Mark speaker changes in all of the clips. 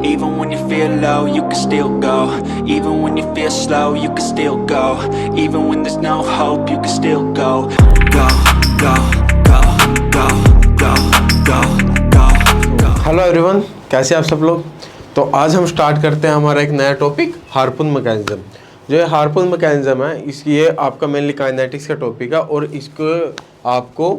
Speaker 1: Even when you feel low, you can still go. Even when you feel slow, you can still go. Even when there's no hope, you can still go. Go, go, go, go, go, go, go, go.
Speaker 2: Hello everyone, कैसे आप सब लोग। तो आज हम start करते हैं हमारा एक नया टॉपिक, हार्पून मैकेनिज्म। जो ये हार्पून मैकेनिज्म है, ये आपका मेनली काइनेटिक्स का टॉपिक है और इसको आपको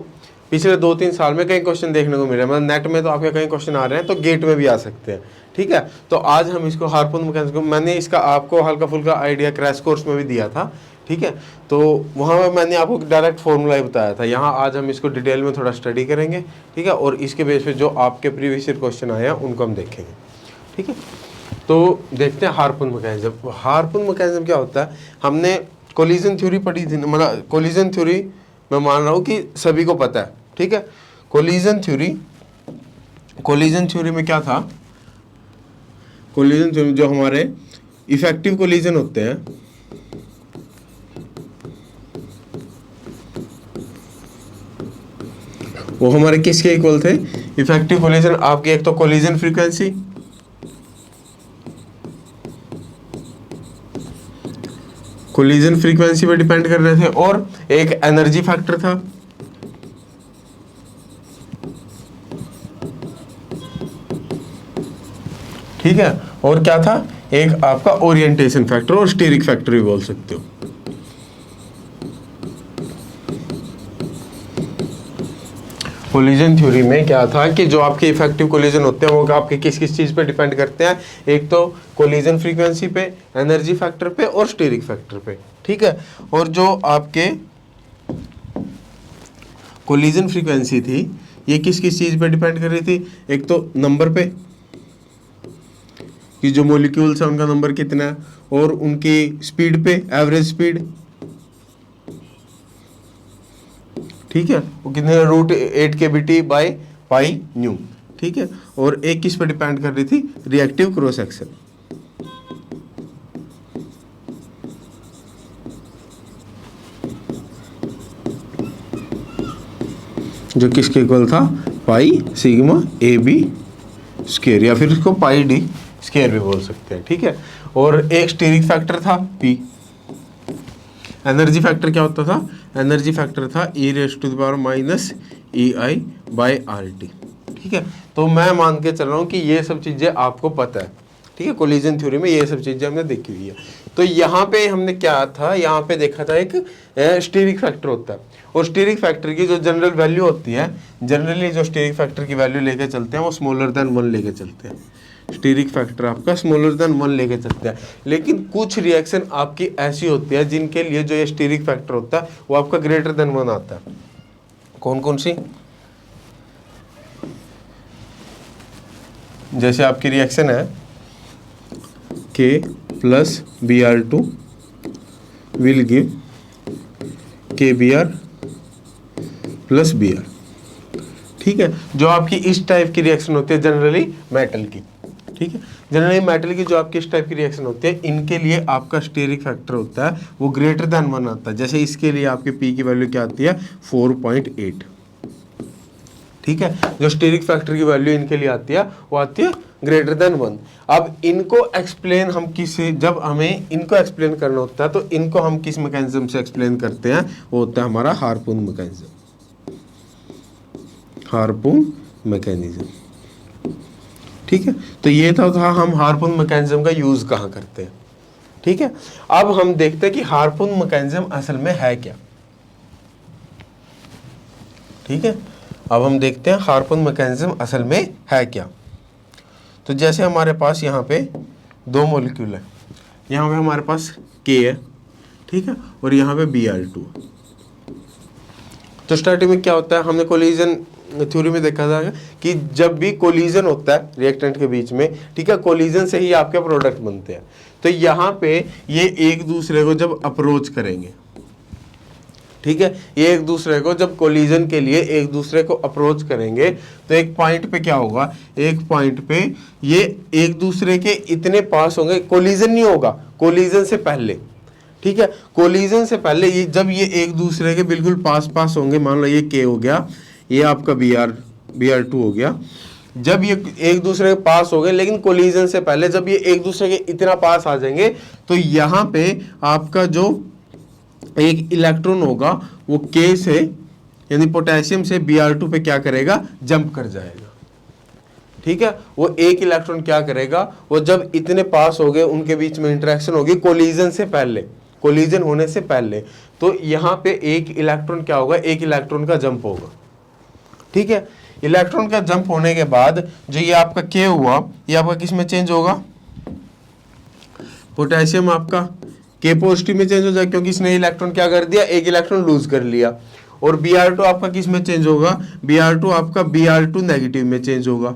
Speaker 2: पिछले 2-3 साल में कई क्वेश्चन देखने को मिले हैं। मतलब नेट में तो आपके कई क्वेश्चन आ रहे हैं, तो गेट में भी आ सकते हैं। ठीक है, तो आज हम इसको हार्पून मैकेनिज्म, मैंने इसका आपको हल्का फुल्का आइडिया क्रैश कोर्स में भी दिया था। ठीक है, तो वहाँ पर मैंने आपको डायरेक्ट फॉर्मूला ही बताया था। यहाँ आज हम इसको डिटेल में थोड़ा स्टडी करेंगे। ठीक है, और इसके बेस पे जो आपके प्रीवियस ईयर क्वेश्चन आए हैं उनको हम देखेंगे। ठीक है, तो देखते हैं हार्पून मैकेनिज्म। हार्पून मैकेनिज्म क्या होता है, हमने कोलिजन थ्योरी पढ़ी थी। मतलब कोलिजन थ्योरी मैं मान रहा हूँ कि सभी को पता है। ठीक है, कोलिजन थ्योरी में क्या था, कोलिजन थ्योरी जो हमारे इफेक्टिव कोलिजन होते हैं, वो हमारे किसके इक्वल थे, इफेक्टिव कोलिजन। आपकी एक तो कोलिजन फ्रीक्वेंसी, कोलिजन फ्रीक्वेंसी पे डिपेंड कर रहे थे, और एक एनर्जी फैक्टर था। ठीक है, और क्या था, एक आपका ओरिएंटेशन फैक्टर और स्टीरिक फैक्टर भी बोल सकते हो। कोलिजन थ्योरी में क्या था कि जो आपके इफेक्टिव कोलिजन होते हैं वो आपके किस किस चीज़ पे डिपेंड करते हैं, एक तो कोलिजन फ्रीक्वेंसी पे, एनर्जी फैक्टर पे और स्टीरिक फैक्टर पे। ठीक है, और जो आपके कोलिजन फ्रीक्वेंसी थी ये किस किस चीज़ पे डिपेंड कर रही थी, एक तो नंबर पे कि जो मॉलिक्यूल्स है उनका नंबर कितना है, और उनकी स्पीड पे, एवरेज स्पीड। ठीक है, वो कितने, √8 kBt बाई पाई न्यू। ठीक है, और एक किस पे डिपेंड कर रही थी, रिएक्टिव क्रॉस सेक्शन। जो किसके इक्वल था, पाई सिग्मा AB स्क्वायर, या फिर इसको पाई D स्क्वायर भी बोल सकते हैं। ठीक है, और एक स्टीरिक फैक्टर था P। एनर्जी फैक्टर क्या होता था, एनर्जी फैक्टर था e⁻⁻⁸ ठीक है, तो मैं मान के चल रहा हूँ कि ये सब चीज़ें आपको पता है। ठीक है, कोलिजन थ्योरी में ये सब चीज़ें हमने देखी हुई है। तो यहाँ पे हमने क्या था, यहाँ पे देखा था एक स्टीरिक फैक्टर होता है, और स्टीरिक फैक्टर की जो जनरल वैल्यू होती है, जनरली जो स्टीरिक फैक्टर की वैल्यू लेके चलते हैं वो स्मॉलर देन 1 लेके चलते हैं। स्टीरिक फैक्टर आपका स्मॉलर देन 1 लेके चलते हैं। लेकिन कुछ रिएक्शन आपकी ऐसी होती है जिनके लिए जो ये स्टीरिक फैक्टर होता है वो आपका ग्रेटर देन 1 आता है। कौन कौन सी, जैसे आपकी रिएक्शन है K + Br2 will give KBr + Br। ठीक है, जो आपकी इस टाइप की रिएक्शन होती है जनरली मेटल की। ठीक है, जनरली मेटल की जो आपकी इस टाइप की रिएक्शन होती है, इनके लिए आपका स्टीरिक फैक्टर होता है वो ग्रेटर देन 1 आता है। जैसे इसके लिए आपके P की वैल्यू क्या आती है, 4.8। ठीक है, जो स्टीरिक फैक्टर की वैल्यू इनके लिए आती है वो आती है ग्रेटर देन 1। अब इनको एक्सप्लेन हम किस, जब हमें इनको एक्सप्लेन करना होता है तो इनको हम किस मैकेनिज्म से एक्सप्लेन करते हैं, वो होता है हमारा हार्पून मैकेनिज्म। Harpoon mechanism. ठीक है, तो ये था हम हार्पून मैकेनिज्म का यूज कहाँ करते हैं। ठीक है, अब हम देखते हैं कि हार्पून मैकेनिज्म असल में है क्या। ठीक है, अब हम देखते हैं हार्पून मैकेनिज्म असल में है क्या। तो जैसे हमारे पास यहाँ पे 2 मॉलिक्यूल है, यहाँ पे हमारे पास K है। ठीक है, और यहाँ पे Br2। तो स्टार्टिंग में क्या होता है, हमने कोलिजन थ्योरी में देखा था कि जब भी कोलिजन होता है रिएक्टेंट के बीच में, ठीक है, कोलिजन से ही आपके प्रोडक्ट बनते हैं। तो यहाँ पे ये एक दूसरे को जब अप्रोच करेंगे, ठीक है, ये एक दूसरे को जब कोलिजन के लिए एक दूसरे को अप्रोच करेंगे तो एक पॉइंट पे क्या होगा, एक पॉइंट पे ये एक दूसरे के इतने पास होंगे, कोलिजन नहीं होगा, कोलिजन से पहले। ठीक है, कोलिजन से पहले ये जब ये एक दूसरे के बिल्कुल पास पास होंगे, मान लो ये K हो गया, ये आपका Br2 हो गया, जब ये एक दूसरे के पास हो गए, लेकिन कोलिजन से पहले जब ये एक दूसरे के इतना पास आ जाएंगे तो यहाँ पे आपका जो एक इलेक्ट्रॉन होगा वो K से यानी पोटेशियम से Br2 पे क्या करेगा, जंप कर जाएगा। ठीक है, वो एक इलेक्ट्रॉन क्या करेगा, वो जब इतने पास हो गए उनके बीच में इंटरेक्शन होगी कोलिजन से पहले, कोलिजन होने से पहले, तो यहाँ पे एक इलेक्ट्रॉन क्या होगा, एक इलेक्ट्रॉन का जंप होगा। ठीक है, इलेक्ट्रॉन का जंप होने के बाद जो ये आपका K हुआ, ये आपका किस में चेंज होगा, पोटेशियम आपका K पॉजिटिव में चेंज हो जाएगा, क्योंकि इसने इलेक्ट्रॉन क्या कर दिया, एक इलेक्ट्रॉन लूज कर लिया। और Br2 आपका किस में चेंज होगा, Br2 आपका Br2 नेगेटिव में चेंज होगा।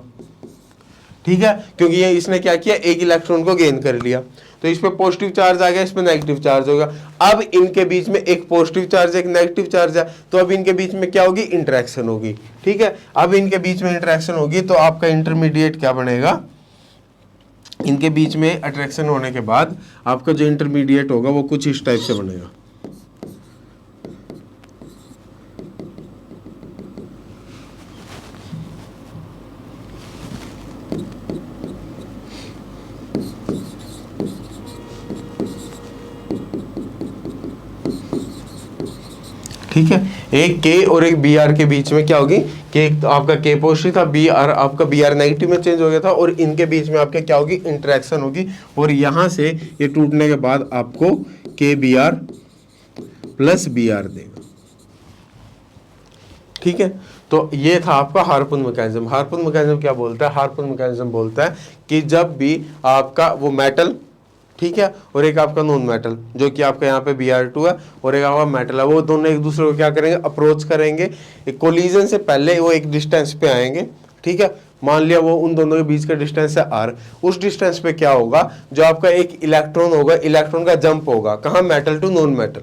Speaker 2: ठीक है, क्योंकि ये इसने क्या किया, एक इलेक्ट्रॉन को गेन कर लिया, तो इस पे पॉजिटिव चार्ज आ गया, इस पे नेगेटिव चार्ज होगा। अब इनके बीच में एक पॉजिटिव चार्ज एक नेगेटिव चार्ज है, तो अब इनके बीच में क्या होगी, इंटरेक्शन होगी। ठीक है, अब इनके बीच में इंटरेक्शन होगी तो आपका इंटरमीडिएट क्या बनेगा, इनके बीच में अट्रैक्शन होने के बाद आपका जो इंटरमीडिएट होगा वो कुछ इस टाइप से बनेगा। ठीक है, एक K और एक Br के बीच में क्या होगी, K आपका K पॉजिटिव था, Br आपका Br नेगेटिव में चेंज हो गया था, और इनके बीच में आपके क्या होगी, इंटरेक्शन होगी, और यहाँ से ये टूटने के बाद आपको KBr प्लस Br देगा। ठीक है, तो ये था आपका हार्पून मैकेनिज्म। हार्पून मैकेनिज्म क्या बोलता है, हार्पून मैकेनिज्म बोलता है कि जब भी आपका वो मेटल, ठीक है, और एक आपका नॉन मेटल जो कि आपका यहाँ पे Br2 है, और एक आपका मेटल है, वो दोनों एक दूसरे को क्या करेंगे, अप्रोच करेंगे। एक कोलिजन से पहले वो एक डिस्टेंस पे आएंगे। ठीक है, मान लिया वो उन दोनों के बीच का डिस्टेंस है r, उस डिस्टेंस पे क्या होगा, जो आपका एक इलेक्ट्रॉन होगा, इलेक्ट्रॉन का जंप होगा, कहाँ, metal to non metal,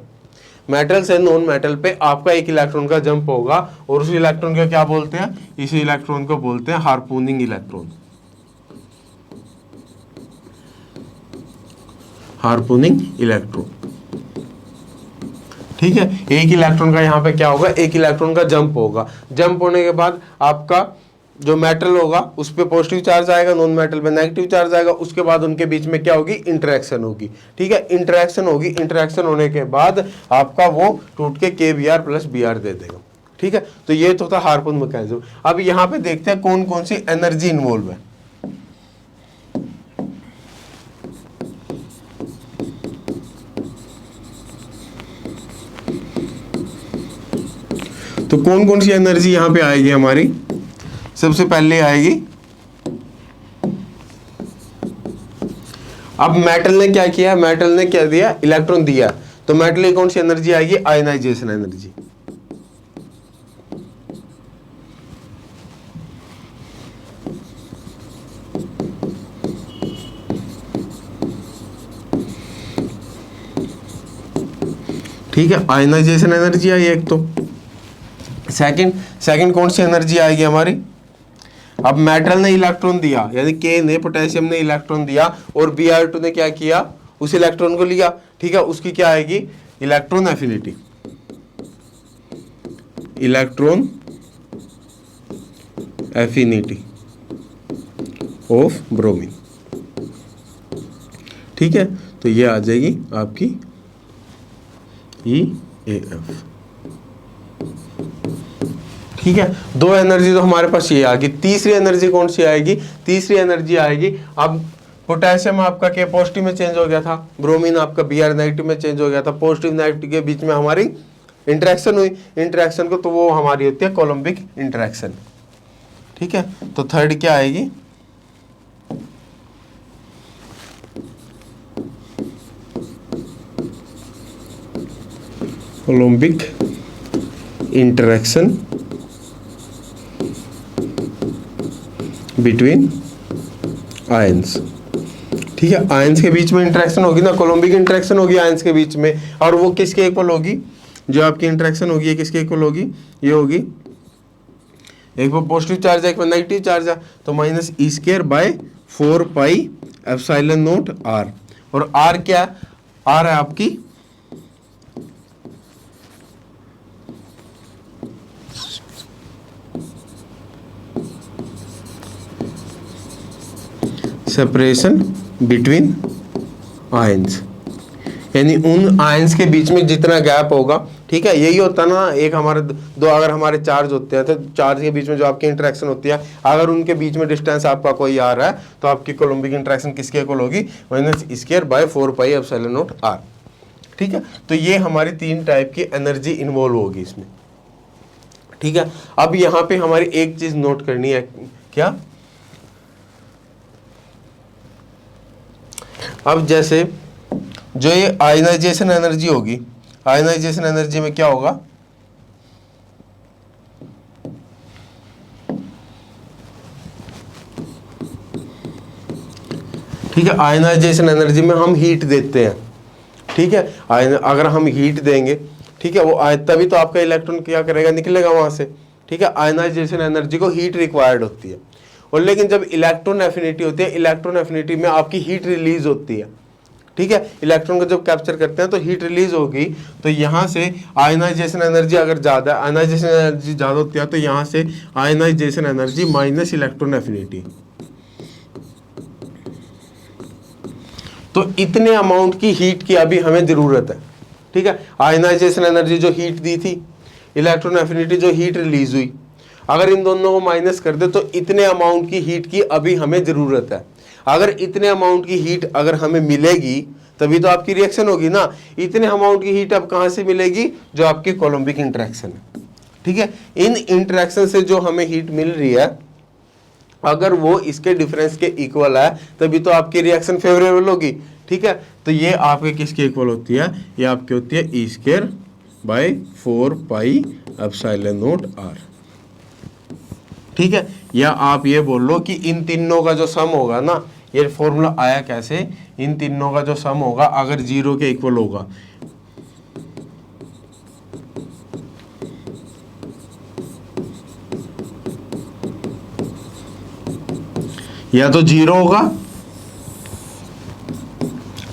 Speaker 2: metal से नॉन मेटल पे आपका एक इलेक्ट्रॉन का जंप होगा, और उस इलेक्ट्रॉन को क्या बोलते हैं, इस इलेक्ट्रॉन को बोलते हैं हार्पूनिंग इलेक्ट्रॉन, हार्पूनिंग इलेक्ट्रॉन। ठीक है, एक इलेक्ट्रॉन का यहाँ पे क्या होगा, एक इलेक्ट्रॉन का जंप होगा, जंप होने के बाद आपका जो मेटल होगा उस पे पॉजिटिव चार्ज आएगा, नॉन मेटल पे नेगेटिव चार्ज आएगा, उसके बाद उनके बीच में क्या होगी, इंटरेक्शन होगी। ठीक है, इंटरेक्शन होगी, इंटरेक्शन होने के बाद आपका वो टूट के KBr प्लस Br दे देगा। ठीक है, तो ये तो था हार्पून मैकेनिज्म। अब यहाँ पे देखते हैं कौन कौन सी एनर्जी इन्वॉल्व है। तो कौन कौन सी एनर्जी यहाँ पे आएगी हमारी, सबसे पहले आएगी, अब मेटल ने क्या किया, मेटल ने क्या दिया, इलेक्ट्रॉन दिया, तो मेटल की कौन सी एनर्जी आएगी, आयनाइजेशन एनर्जी। ठीक है, आयनाइजेशन एनर्जी आई एक। तो सेकंड कौन सी एनर्जी आएगी हमारी, अब मेटल ने इलेक्ट्रॉन दिया, यानी K ने, पोटेशियम ने इलेक्ट्रॉन दिया, और Br2 ने क्या किया, उस इलेक्ट्रॉन को लिया। ठीक है, उसकी क्या आएगी, electron affinity, electron affinity of bromine. ठीक है, तो ये आ जाएगी आपकी EAF। ठीक है, दो एनर्जी तो हमारे पास ये आ गई। तीसरी एनर्जी कौन सी आएगी, तीसरी एनर्जी आएगी, अब पोटेशियम आपका K पॉजिटिव में चेंज हो गया था, ब्रोमीन आपका Br नेगेटिव में चेंज हो गया था, पॉजिटिव नेगेटिव के बीच में हमारी इंटरेक्शन हुई, इंटरेक्शन को तो वो हमारी होती है कोलम्बिक इंटरेक्शन। ठीक है, तो थर्ड क्या आएगी, कोलम्बिक इंटरेक्शन बिटवीन आयंस। ठीक है, आयंस के बीच में इंटरेक्शन होगी ना, कोलम्बिक इंटरेक्शन होगी आयंस के बीच में, और वो किसके इक्वल होगी, जो आपकी इंटरेक्शन होगी ये किसके इक्वल होगी, ये होगी, एक पर पॉजिटिव चार्ज है एक पर नेगेटिव चार्ज है, तो -E²/4πε0r, और r क्या, r है आपकी सेपरेशन बिटवीन आयंस, यानी उन आयंस के बीच में जितना गैप होगा, ठीक है। यही होता है ना, एक हमारे दो अगर हमारे चार्ज होते हैं तो चार्ज के बीच में जो आपकी इंटरेक्शन होती है, अगर उनके बीच में डिस्टेंस आपका कोई आ रहा है तो आपकी कोलम्बिक इंटरेक्शन किसके इक्वल होगी, (1/4πε0r), ठीक है। तो ये हमारी 3 टाइप की एनर्जी इन्वॉल्व होगी इसमें, ठीक है। अब यहाँ पे हमारी एक चीज नोट करनी है, क्या, अब जैसे जो ये आयनाइजेशन एनर्जी होगी, आयनाइजेशन एनर्जी में क्या होगा, ठीक है। आयनाइजेशन एनर्जी में हम हीट देते हैं, ठीक है। अगर हम हीट देंगे, ठीक है, वो तभी तो आपका इलेक्ट्रॉन क्या करेगा, निकलेगा वहां से, ठीक है। आयनाइजेशन एनर्जी को हीट रिक्वायर्ड होती है, और लेकिन जब इलेक्ट्रॉन एफिनिटी होती है, इलेक्ट्रॉन एफिनिटी में आपकी हीट रिलीज होती है, ठीक है। इलेक्ट्रॉन को जब कैप्चर करते हैं तो हीट रिलीज होगी, तो यहाँ से आयनाइजेशन एनर्जी अगर ज़्यादा, आयनाइजेशन एनर्जी ज़्यादा होती है तो यहाँ से ionization energy minus electron affinity, तो इतने अमाउंट की हीट की अभी हमें ज़रूरत है, ठीक है। आयनाइजेशन एनर्जी जो हीट दी थी, इलेक्ट्रॉन एफिनिटी जो हीट रिलीज हुई, अगर इन दोनों को माइनस कर दे तो इतने अमाउंट की हीट की अभी हमें ज़रूरत है। अगर इतने अमाउंट की हीट अगर हमें मिलेगी तभी तो आपकी रिएक्शन होगी ना। इतने अमाउंट की हीट अब कहाँ से मिलेगी, जो आपकी कोलम्बिक इंटरेक्शन है, ठीक है। इन इंटरेक्शन से जो हमें हीट मिल रही है, अगर वो इसके डिफरेंस के इक्वल है तभी तो आपकी रिएक्शन फेवरेबल होगी, ठीक है। तो ये आपके किसके इक्वल होती है, ये आपकी होती है E²/4πε0r, ठीक है। या आप ये बोल लो कि इन तीनों का जो सम होगा ना, ये फॉर्मूला आया कैसे, इन तीनों का जो सम होगा अगर 0 के इक्वल होगा, या तो 0 होगा,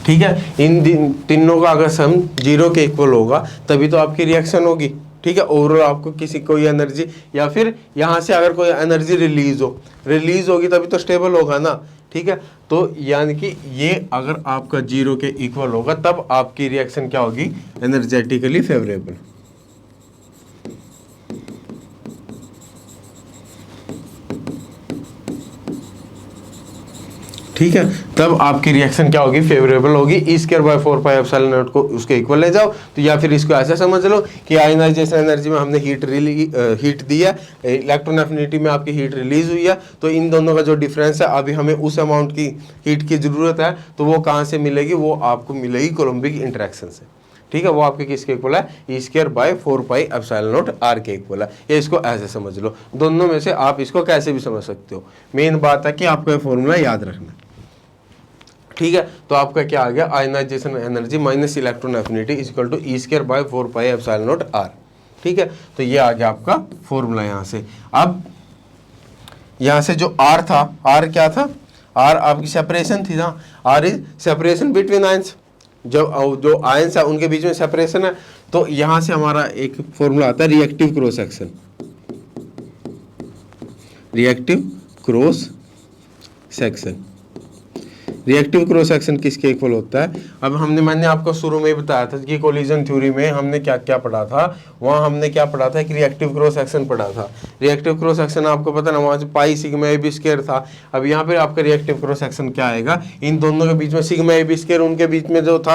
Speaker 2: ठीक है। इन तीनों का अगर सम 0 के इक्वल होगा तभी तो आपकी रिएक्शन होगी, ठीक है। ओवरऑल आपको किसी कोई एनर्जी, या फिर यहाँ से अगर कोई एनर्जी रिलीज होगी तभी तो स्टेबल होगा ना, ठीक है। तो यानी कि ये अगर आपका 0 के इक्वल होगा तब आपकी रिएक्शन क्या होगी, एनर्जेटिकली फेवरेबल, ठीक है। तब आपकी रिएक्शन क्या होगी, फेवरेबल होगी। E²/4πε0 को उसके इक्वल ले जाओ, तो या फिर इसको ऐसा समझ लो कि आयनाइजेशन एनर्जी में हमने हीट दी है, इलेक्ट्रॉन एफिनिटी में आपकी हीट रिलीज हुई है, तो इन दोनों का जो डिफरेंस है अभी हमें उस अमाउंट की हीट की जरूरत है, तो वो कहाँ से मिलेगी, वो आपको मिलेगी कोलम्बिक इंटरेक्शन से, ठीक है। वो आपके किसके इक्वल है, E²/4πε0r के इक्वल है। ये इसको ऐसे समझ लो, दोनों में से आप इसको कैसे भी समझ सकते हो। मेन बात है कि आपको ये फॉर्मूला याद रखना, ठीक है। तो आपका क्या आ गया, ionization energy minus electron affinity equal to E²/4πε0r, ठीक है। तो ये आ गया आपका फॉर्मूला यहाँ से। अब यहाँ से जो R था, R क्या था, R आपकी सेपरेशन थी ना, R is separation between ions, जो आयंस है उनके बीच में सेपरेशन है। तो यहाँ से हमारा एक फॉर्मूला आता है reactive cross section, reactive cross section. Reactive cross section किसके इक्वल होता है, अब मैंने आपको शुरू में ही बताया था कि कोलिजन थ्योरी में हमने क्या क्या पढ़ा था। वहाँ हमने क्या पढ़ा था कि रिएक्टिव क्रॉस सेक्शन पढ़ा था। रिएक्टिव क्रॉस सेक्शन आपको पता ना, वहाँ से πσab² था। अब यहाँ पे आपका रिएक्टिव क्रॉस सेक्शन क्या आएगा, इन दोनों के बीच में σab², उनके बीच में जो था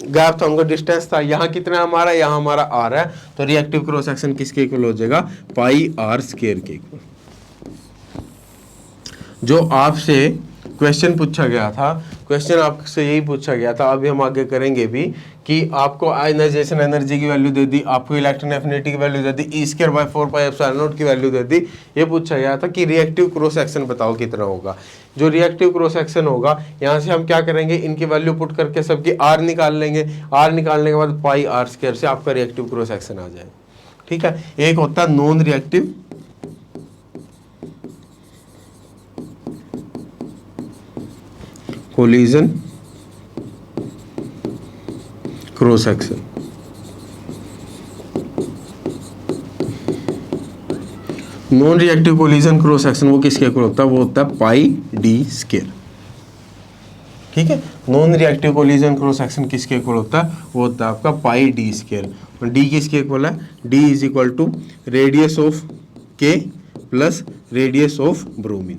Speaker 2: गैप था, उनका डिस्टेंस था, यहाँ कितना हमारा, यहाँ हमारा r है, तो रिएक्टिव क्रॉस सेक्शन किसके इक्वल हो जाएगा, πr² के इक्वल। जो आपसे क्वेश्चन पूछा गया था, क्वेश्चन आपसे यही पूछा गया था, अभी हम आगे करेंगे भी, कि आपको आयनाइजेशन एनर्जी की वैल्यू दे दी, आपको इलेक्ट्रॉन एफिनिटी की वैल्यू दे दी, E²/4πε0 की वैल्यू दे दी। ये पूछा गया था कि रिएक्टिव क्रॉस सेक्शन बताओ कितना होगा। जो रिएक्टिव क्रॉस सेक्शन होगा, यहाँ से हम क्या करेंगे, इनकी वैल्यू पुट करके सबकी R निकाल लेंगे। R निकालने के बाद πr² से आपका रिएक्टिव क्रॉस सेक्शन आ जाएगा, ठीक है। एक होता है non reactive collision cross section, non reactive collision cross section वो किसके इक्वल होता है, वो होता है πd², ठीक है। Non reactive collision cross section किसके इक्वल होता है, वो होता है आपका पाई डी स्क्वायर, और डी किसके इक्वल है, D is equal to radius of K plus radius of bromine.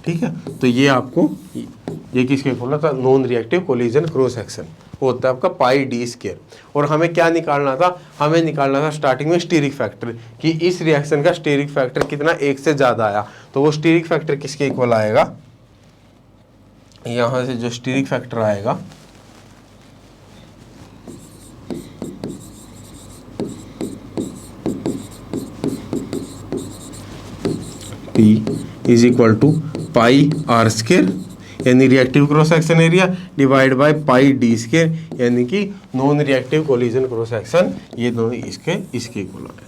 Speaker 2: ठीक है, तो ये आपको ये किसके इक्वल होता है, non reactive collision cross section होता है आपका पाई डी स्क्वायर। और हमें क्या निकालना था, हमें निकालना था स्टार्टिंग में स्टीरिक फैक्टर, कि इस रिएक्शन का स्टीरिक फैक्टर कितना, एक से ज़्यादा आया, तो वो स्टीरिक फैक्टर किसके इक्वल आएगा, यहाँ से जो स्टीरिक फैक्टर आएगा P is equal to pi r square, यानी reactive cross section area divide by pi D square, यानी कि non reactive collision cross section, ये दोनों इसके इक्वल आएगा।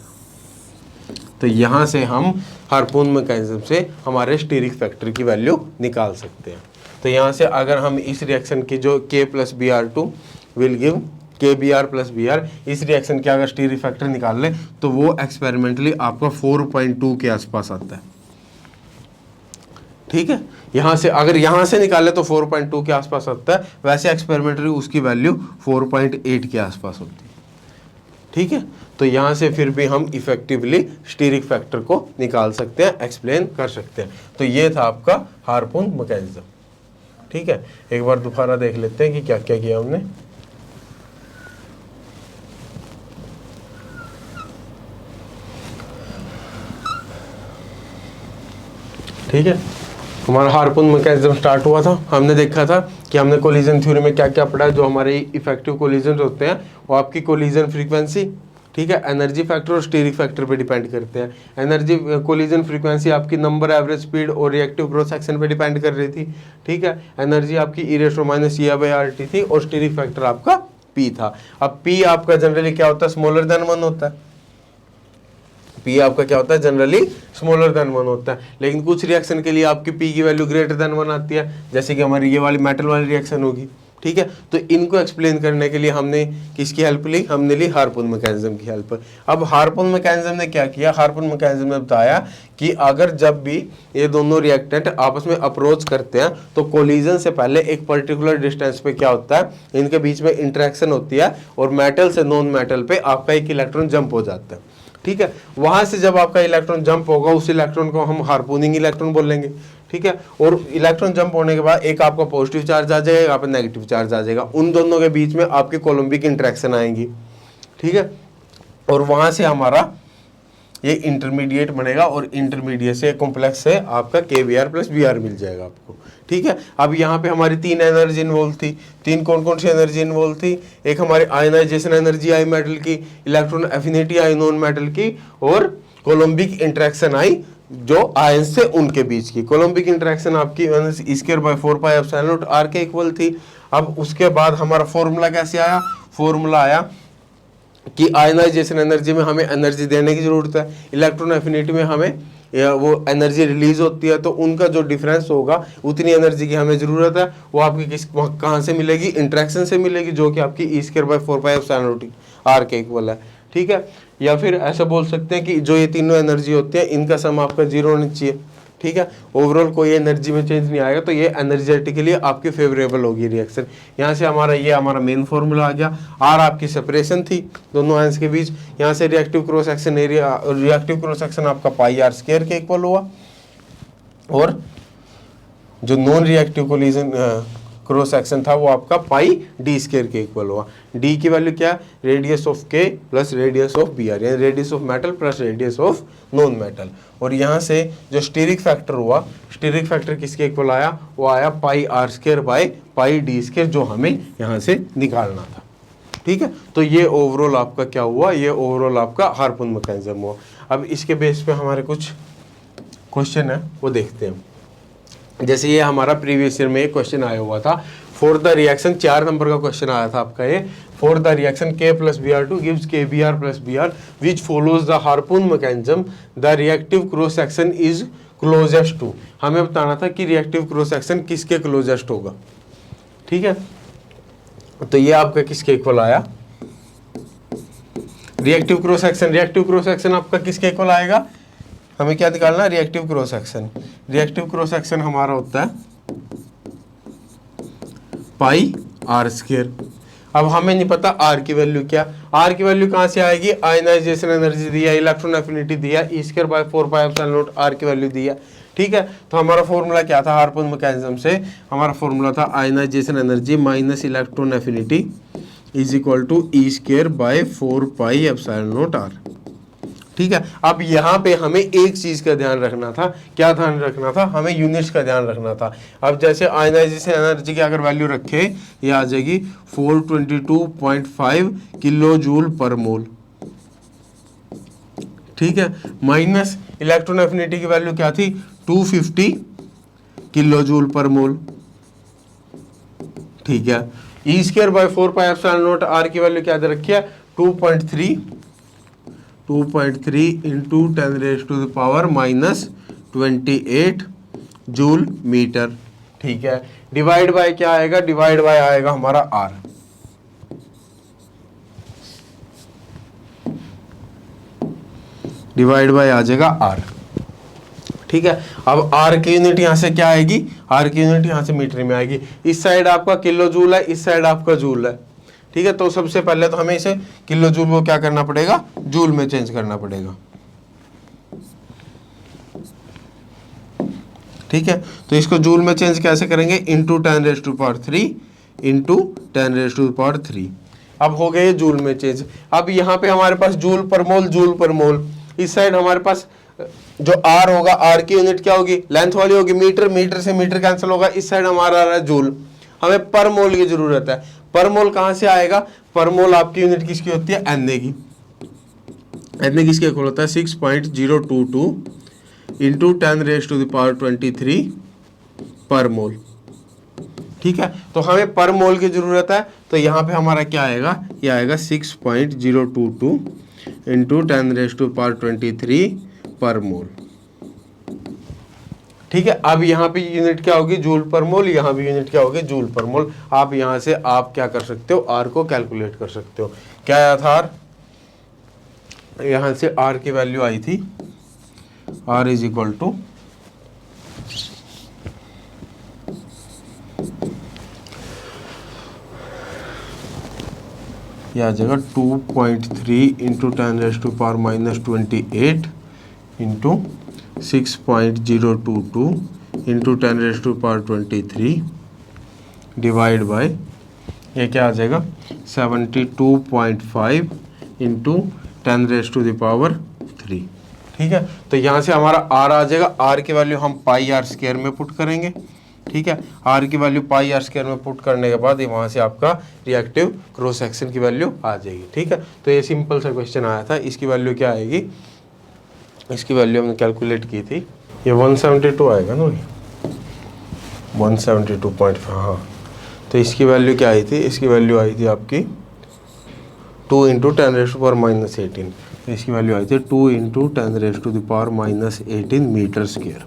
Speaker 2: तो यहाँ से हम हार्पून मैकेनिज्म से हमारे स्टीरिक फैक्टर की वैल्यू निकाल सकते हैं। तो यहाँ से अगर हम इस रिएक्शन की जो K plus B R two will give KBr plus BR, इस रिएक्शन के अगर स्टीरिक फैक्टर निकाल लें तो वो एक्सपेरिमेंटली आपका 4.2 के आसपास आता है। ठीक है, यहाँ से अगर यहाँ से निकाले तो 4.2 के आसपास आता है, वैसे एक्सपेरिमेंटली उसकी वैल्यू 4.8 के आसपास होती है। ठीक है, तो यहाँ से फिर भी हम इफेक्टिवली स्टीरिक फैक्टर को निकाल सकते हैं, एक्सप्लेन कर सकते हैं। तो ये था आपका हार्पून मैकेनिज्म। ठीक है, एक बार दोबारा देख लेते हैं कि क्या क्या किया हमने। ठीक है, हमारा हार्पून मैकेनिज्म स्टार्ट हुआ था, हमने देखा था कि हमने कोलिजन थ्योरी में क्या क्या पढ़ा है। जो हमारे इफेक्टिव कोलिजन होते हैं वो आपकी कोलिजन फ्रीक्वेंसी, ठीक है, एनर्जी फैक्टर और स्टीरिक फैक्टर पे डिपेंड करते हैं। एनर्जी कोलिजन फ्रीक्वेंसी आपकी नंबर, एवरेज स्पीड और रिएक्टिव क्रॉस सेक्शन पे डिपेंड कर रही थी। ठीक है, एनर्जी आपकी e⁻⁻ थी और स्टीरिक फैक्टर आपका P था। अब P आपका जनरली क्या होता है, स्मॉलर देन 1 होता है। P आपका क्या होता है, जनरली स्मॉलर देन 1 होता है, लेकिन कुछ रिएक्शन के लिए आपकी P की वैल्यू ग्रेटर देन 1 आती है, जैसे कि हमारी ये वाली मेटल वाली रिएक्शन होगी। ठीक है, तो इनको एक्सप्लेन करने के लिए हमने किसकी हेल्प ली, हमने ली हार्पून मैकेनिज्म की हेल्प। अब हार्पून मैकेनिज्म ने क्या किया, हार्पून मैकेनिज्म ने बताया कि अगर जब भी ये दोनों रिएक्टेंट आपस में अप्रोच करते हैं तो कोलिजन से पहले एक पर्टिकुलर डिस्टेंस पे क्या होता है, इनके बीच में इंटरेक्शन होती है और मेटल से नॉन मेटल पे आपका एक इलेक्ट्रॉन जंप हो जाता है। ठीक है, वहां से जब आपका इलेक्ट्रॉन जंप होगा उस इलेक्ट्रॉन को हम हार्पूनिंग इलेक्ट्रॉन बोलेंगे। ठीक है, और इलेक्ट्रॉन जंप होने के बाद एक आपका पॉजिटिव चार्ज आ जाएगा, यहाँ पे नेगेटिव चार्ज आ जाएगा, उन दोनों के बीच में आपकी कोलम्बिक इंटरेक्शन आएंगी। ठीक है, और वहां से हमारा ये इंटरमीडिएट बनेगा और इंटरमीडिएट से कॉम्प्लेक्स से आपका KBr प्लस BR मिल जाएगा आपको। ठीक है, अब यहाँ पे हमारी 3 एनर्जी इन्वॉल्व थी। 3 कौन कौन सी एनर्जी इन्वॉल्व थी, एक हमारी आयनाइजेशन एनर्जी आई मेटल की, इलेक्ट्रॉन एफिनिटी आई नॉन मेटल की, और कोलम्बिक इंटरेक्शन आई जो आयन से उनके बीच की। कोलम्बिक इंटरेक्शन आपकी E²/4πε0r के इक्वल थी। अब उसके बाद हमारा फॉर्मूला कैसे आया, फॉर्मूला आया कि आयनाइजेशन एनर्जी में हमें एनर्जी देने की जरूरत है, इलेक्ट्रॉन एफिनिटी में हमें वो एनर्जी रिलीज होती है, तो उनका जो डिफरेंस होगा उतनी एनर्जी की हमें जरूरत है। वो आपकी कहाँ से मिलेगी, इंटरेक्शन से मिलेगी, जो कि आपकी E²/4πε0r के इक्वल है। ठीक है, या फिर ऐसा बोल सकते हैं कि जो ये तीनों एनर्जी होती है इनका सम आपका 0 होना चाहिए। ठीक है, ओवरऑल कोई एनर्जी में चेंज नहीं आएगा, तो ये एनर्जेटिकली आपकी फेवरेबल होगी रिएक्शन। यहाँ से हमारा मेन फॉर्मूला आ गया। आर आपकी सेपरेशन थी दोनों आयंस के बीच, यहाँ से reactive cross section area, reactive cross section आपका πr² के इक्वल हुआ, और जो non reactive collision cross section था वो आपका πd² के इक्वल हुआ। डी की वैल्यू क्या, radius of K plus radius of BR, यानी radius of metal plus radius of non metal. और यहाँ से जो स्टीरिक फैक्टर हुआ, स्टीरिक फैक्टर किसके इक्वल आया, वो आया πr²/πd², जो हमें यहाँ से निकालना था। ठीक है, तो ये ओवरऑल आपका क्या हुआ, ये ओवरऑल आपका हार्पून मैकेनिज्म हुआ। अब इसके बेस पे हमारे कुछ क्वेश्चन है वो देखते हैं। जैसे ये हमारा प्रीवियस ईयर में एक क्वेश्चन आया हुआ था फॉर द रिएक्शन, 4 नंबर का क्वेश्चन आया था आपका ये, for the reaction K plus BR2 gives KBr plus BR which follows the harpoon mechanism, the reactive cross section is closest to. हमें बताना था कि रिएक्टिव क्रॉस सेक्शन किसके क्लोजेस्ट होगा। ठीक है, तो ये आपका किसके इक्वल आया, रिएक्टिव क्रॉस सेक्शन आपका किसके इक्वल आएगा, हमें क्या निकालना है, reactive cross section. Reactive cross section हमारा होता है पाई आर स्क्वायर। अब हमें नहीं पता आर की वैल्यू क्या, आर की वैल्यू कहाँ से आएगी, आयनाइजेशन एनर्जी दिया, इलेक्ट्रॉन एफिनिटी दिया, e square by 4 pi epsilon not r की वैल्यू दिया। ठीक है, तो हमारा फॉर्मूला क्या था हार्पून मैकेनिज्म से, हमारा फॉर्मूला था ionization energy minus electron affinity is equal to E square by 4 pi epsilon not R. ठीक है, अब यहाँ पे हमें एक चीज का ध्यान रखना था, क्या ध्यान रखना था, हमें यूनिट्स का ध्यान रखना था। अब जैसे आयनाइजेशन एनर्जी की अगर वैल्यू रखे, ये आ जाएगी 422.5 किलो जूल पर मोल। ठीक है, माइनस इलेक्ट्रॉन एफिनिटी की वैल्यू क्या थी, 250 किलो जूल पर मोल। ठीक है, e square by 4 pi epsilon not r की वैल्यू क्या दे रखी है, 2.3 into 10 raise to the power minus 28 joule metre. ठीक है, डिवाइड बाय क्या आएगा, डिवाइड बाय आएगा हमारा आर। डिवाइड बाय आ जाएगा आर। ठीक है, अब आर की यूनिट यहां से क्या आएगी, आर की यूनिट यहां से मीटर में आएगी। इस साइड आपका किलो जूल है, इस साइड आपका जूल है। ठीक है, तो सबसे पहले तो हमें इसे किलो जूल को क्या करना पड़ेगा, जूल में चेंज करना पड़ेगा। ठीक है, तो इसको जूल में चेंज कैसे करेंगे, into 10 raise to power 3 into 10 raise to power 3। अब हो गए जूल में चेंज। अब यहाँ पे हमारे पास जूल पर मोल, जूल पर मोल। इस साइड हमारे पास जो आर होगा, आर की यूनिट क्या होगी, लेंथ वाली होगी, मीटर, मीटर से मीटर कैंसिल होगा। इस साइड हमारा आ रहा है जूल, हमें पर मोल की जरूरत है। पर मोल कहां से आएगा, पर मोल आपकी यूनिट किसकी होती है, एनए की। एनए किसके इक्वल होता है, 6.022 into 10 raise to the power 23 per mole. ठीक है, तो हमें पर मोल की जरूरत है, तो यहाँ पे हमारा क्या आएगा, ये आएगा 6.022 into 10 raise to power 23 per mole. ठीक है, अब यहाँ पे यूनिट क्या होगी, जूल पर मोल, यहाँ भी यूनिट क्या होगी, जूल पर मोल। आप यहाँ से आप क्या कर सकते हो, आर को कैलकुलेट कर सकते हो। क्या आया था आर, यहाँ से आर की वैल्यू आई थी, आर इज इक्वल टू यह आ जाएगा 2.3 into 10 raise to power minus 28 into 6.022 into 10 raise to power 23 divide by, ये क्या आ जाएगा 72.5 into 10 raise to the power 3। ठीक है, तो यहाँ से हमारा आर आ जाएगा, आर की वैल्यू हम पाई आर स्क्वायर में पुट करेंगे। ठीक है, आर की वैल्यू पाई आर स्क्वायर में पुट करने के बाद वहाँ से आपका रिएक्टिव क्रॉस सेक्शन की वैल्यू आ जाएगी। ठीक है, तो ये सिंपल सा क्वेश्चन आया था। इसकी वैल्यू क्या आएगी, इसकी वैल्यू हमने कैलकुलेट की थी, ये 172 आएगा ना, 172.5। हाँ, तो इसकी वैल्यू क्या आई थी, इसकी वैल्यू आई थी आपकी 2 into 10 raise to power minus 18। तो इसकी वैल्यू आई थी 2 into 10 raise to the power minus 18 metre square.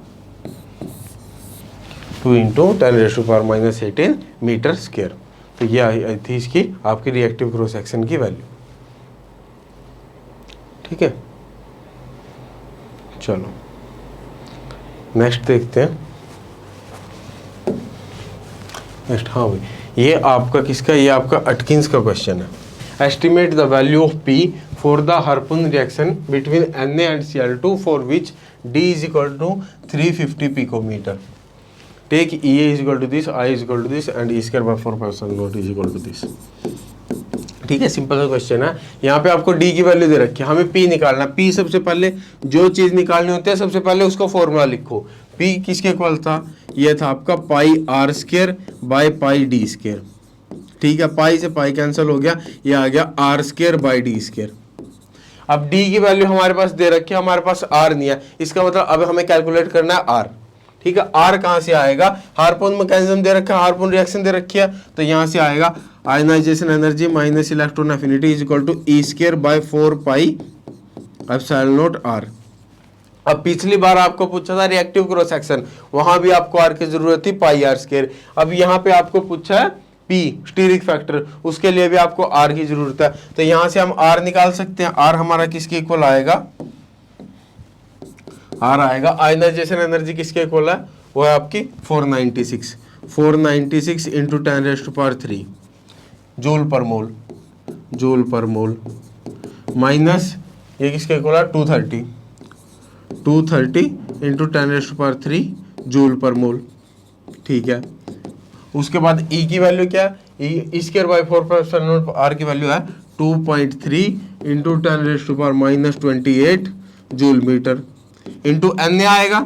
Speaker 2: 2 into 10 raise to power minus 18 metre square. तो ये आई थी इसकी आपकी रिएक्टिव क्रॉस सेक्शन की वैल्यू। ठीक है, चलो नेक्स्ट देखते हैं। नेक्स्ट, हाँ भाई, ये आपका किसका, ये आपका अटकिंस का क्वेश्चन है। Estimate the value of P for the harpoon reaction between Na and Cl2 for which D is equal to 350 picometre. Take E is equal to this, I is equal to this and E square by 4 naught is equal to this. ठीक है, simple सा question है। यहाँ पे आपको D की value दे रखी है, हमें P निकालना। P सबसे पहले जो चीज़ निकालनी होती है, सबसे पहले उसका फॉर्मूला लिखो। P किसके इक्वल था, ये था आपका pi r square by pi D square. ठीक है, पाई से पाई कैंसिल हो गया, ये आ गया R square by D square. अब D की वैल्यू हमारे पास दे रखी है, हमारे पास R नहीं है, इसका मतलब अब हमें कैलकुलेट करना है R। ठीक है, R कहाँ से आएगा, हार्पून मैकेनिज्म दे रखा है, हार्पून रिएक्शन दे रखी है, तो यहाँ से आएगा ionization energy minus electron affinity is equal to E square by 4 pi epsilon naught R। अब पिछली बार आपको पूछा था रिएक्टिव क्रॉस सेक्शन, वहां भी आपको R की जरूरत थी पाई आर स्क्वायर। अब यहाँ पे आपको पूछा है P स्टीरिक फैक्टर, उसके लिए भी आपको R की जरूरत है, तो यहाँ से हम R निकाल सकते हैं। R हमारा किसके इक्वल आएगा, R आएगा आयनाइजेशन एनर्जी किसके इक्वल है, वो है आपकी 496। 496 इंटू 10⁻³ जूल पर मोल, जूल पर मोल, माइनस ये किसके इक्वल है 230 इंटू 10⁻³ जूल पर मोल। ठीक है, उसके बाद ई की वैल्यू क्या है, E²/4 आर की वैल्यू है 2.3 into 10⁻⁻28 joule metre into N आएगा,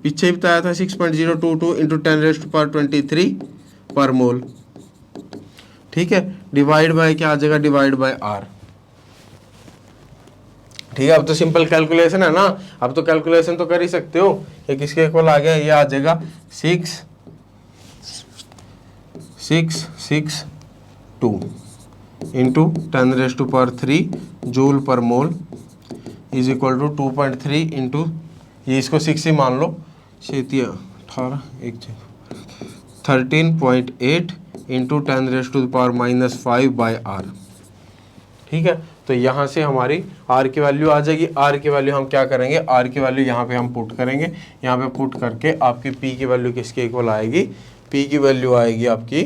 Speaker 2: पीछे ही बताया था 6.022 इंटू 10⁻23 पर मोल। ठीक है, डिवाइड बाय क्या आ जाएगा, डिवाइड बाय आर। ठीक है, अब तो सिंपल कैलकुलेशन है ना, अब तो कैलकुलेशन तो कर ही सकते हो। ये किसके इक्वल आ गया, ये आ जाएगा 6.662 into 10⁻³ joule per mole is equal to 2.3 into, ये इसको 6 ही मान लो, 13.8 इंटू 10⁻⁻5 बाय आर। ठीक है, तो यहाँ से हमारी आर की वैल्यू आ जाएगी। आर की वैल्यू हम क्या करेंगे, आर की वैल्यू यहाँ पे हम पुट करेंगे, यहाँ पे पुट करके आपकी पी की वैल्यू किसके इक्वल आएगी, पी की वैल्यू आएगी आपकी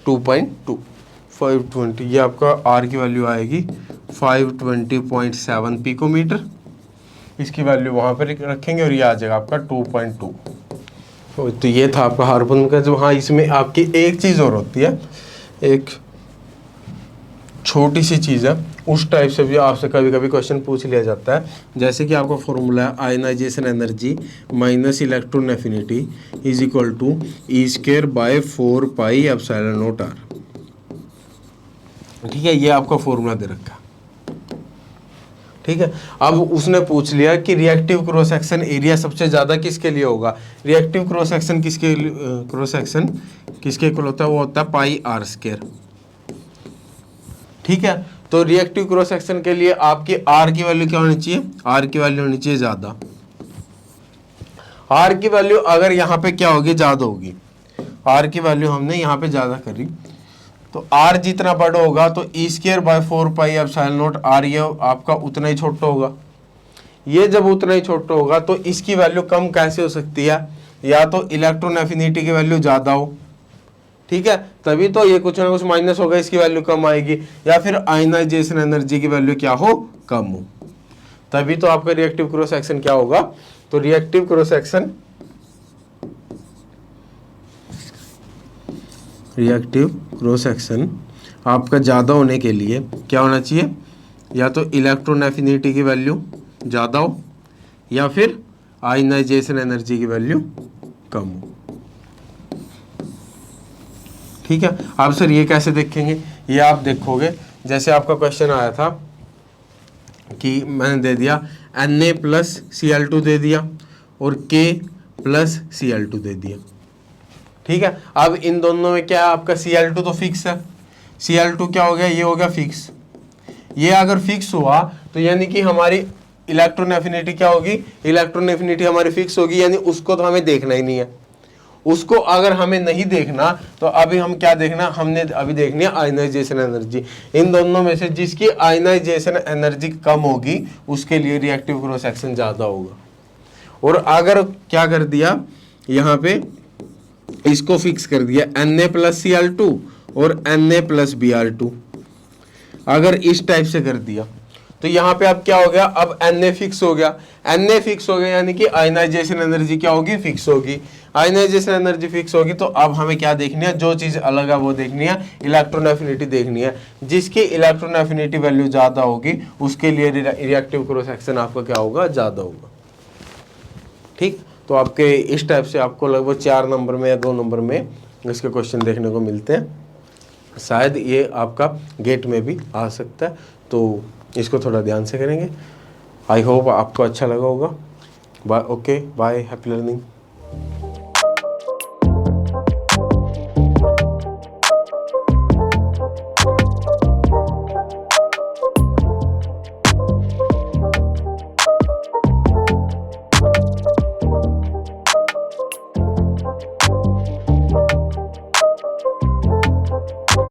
Speaker 2: 2.520, ये आपका आर की वैल्यू आएगी 520.7 पिकोमीटर। इसकी वैल्यू वहाँ पर रखेंगे और ये आ जाएगा आपका 2.2। तो ये था आपका हार्पून का जो, हाँ इसमें आपकी एक चीज़ और होती है, एक छोटी सी चीज़ है, उस टाइप से भी आपसे कभी कभी क्वेश्चन पूछ लिया जाता है। जैसे कि आपका फॉर्मूला है ionization energy minus electron affinity is equal to E²/4πε0 R. ठीक है, ये आपका फॉर्मूला दे रखा है। ठीक है, अब उसने पूछ लिया कि रिएक्टिव क्रॉस सेक्शन एरिया सबसे ज़्यादा किसके लिए होगा, रिएक्टिव क्रॉस सेक्शन किसके इक्वल होता है, वो होता है πr²। ठीक है, तो रिएक्टिव क्रॉस सेक्शन के लिए आपकी आर की वैल्यू क्या होनी चाहिए, आर की वैल्यू होनी चाहिए ज़्यादा। आर की वैल्यू अगर यहाँ पे क्या होगी, ज़्यादा होगी, आर की वैल्यू हमने यहाँ पे ज़्यादा करी, तो आर जितना बड़ा होगा तो E²/4πε0 आर ये आपका उतना ही छोटा होगा। ये जब उतना ही छोटा होगा तो इसकी वैल्यू कम कैसे हो सकती है, या तो इलेक्ट्रॉन एफिनिटी की वैल्यू ज़्यादा हो, ठीक है, तभी तो ये कुछ ना कुछ माइनस होगा, इसकी वैल्यू कम आएगी, या फिर आयनाइजेशन एनर्जी की वैल्यू क्या हो, कम हो, तभी तो आपका रिएक्टिव क्रॉस सेक्शन क्या होगा। तो रिएक्टिव क्रॉस सेक्शन आपका ज़्यादा होने के लिए क्या होना चाहिए, या तो इलेक्ट्रॉन एफिनिटी की वैल्यू ज़्यादा हो, या फिर आयनाइजेशन एनर्जी की वैल्यू कम हो। ठीक है, आप सर ये कैसे देखेंगे, ये आप देखोगे जैसे आपका क्वेश्चन आया था कि मैंने दे दिया Na+Cl2 दे दिया और K+Cl2 दे दिया। ठीक है, अब इन दोनों में क्या है, आपका Cl2 तो फिक्स है, Cl2 क्या हो गया, ये हो गया फिक्स। ये अगर फिक्स हुआ तो यानी कि हमारी इलेक्ट्रॉन एफिनिटी क्या होगी, इलेक्ट्रॉन एफिनिटी हमारी फिक्स होगी, यानी उसको तो हमें देखना ही नहीं है। उसको अगर हमें नहीं देखना तो अभी हम क्या देखना, हमने अभी देखनी है आयनाइजेशन एनर्जी। इन दोनों में से जिसकी आयनाइजेशन एनर्जी कम होगी उसके लिए रिएक्टिव क्रॉस सेक्शन ज़्यादा होगा। और अगर क्या कर दिया, यहाँ पे इसको फिक्स कर दिया Na+Cl2 और Na+Br2, अगर इस टाइप से कर दिया तो यहाँ पे अब क्या हो गया, अब Na फिक्स हो गया, Na फिक्स हो गया यानी कि आयनाइजेशन एनर्जी क्या होगी, फिक्स होगी। आयनाइजेशन एनर्जी फिक्स होगी तो अब हमें क्या देखनी है, जो चीज़ अलग है वो देखनी है, इलेक्ट्रॉन एफिनिटी देखनी है। जिसकी इलेक्ट्रॉन एफिनिटी वैल्यू ज़्यादा होगी उसके लिए रिएक्टिव क्रॉस सेक्शन आपका क्या होगा, ज़्यादा होगा। ठीक, तो आपके इस टाइप से आपको लगभग 4 नंबर में या 2 नंबर में इसके क्वेश्चन देखने को मिलते हैं। शायद ये आपका गेट में भी आ सकता है, तो इसको थोड़ा ध्यान से करेंगे। आई होप आपको अच्छा लगा होगा। Bye, okay bye, happy learning.